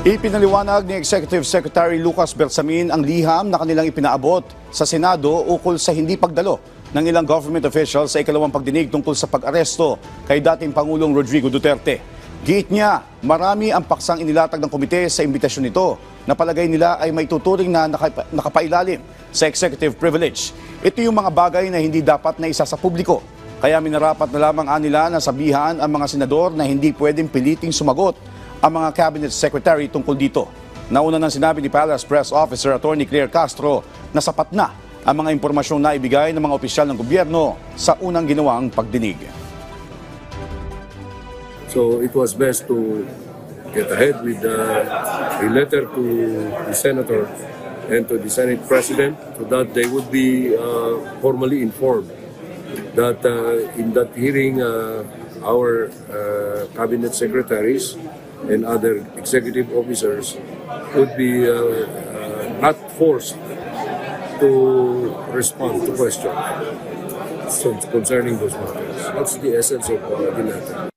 Ipinaliwanag ni Executive Secretary Lucas Bersamin ang liham na kanilang ipinaabot sa Senado ukol sa hindi pagdalo ng ilang government officials sa ikalawang pagdinig tungkol sa pag-aresto kay dating Pangulong Rodrigo Duterte. Giit niya, marami ang paksang inilatag ng komite sa imbitasyon nito na palagay nila ay may tuturing na nakapailalim sa executive privilege. Ito yung mga bagay na hindi dapat na isa sa publiko. Kaya minarapat na lamang nila na sabihan ang mga senador na hindi pwedeng piliting sumagot ang mga cabinet secretary tungkol dito. Nauna nang sinabi ni Palace Press Officer Attorney Claire Castro na sapat na ang mga impormasyong naibigay ng mga opisyal ng gobyerno sa unang ginawang pagdinig. So it was best to get ahead with a letter to the senator and to the Senate President so that they would be formally informed that in that hearing our cabinet secretaries and other executive officers would be not forced to respond to questions concerning those matters. That's the essence of the letter.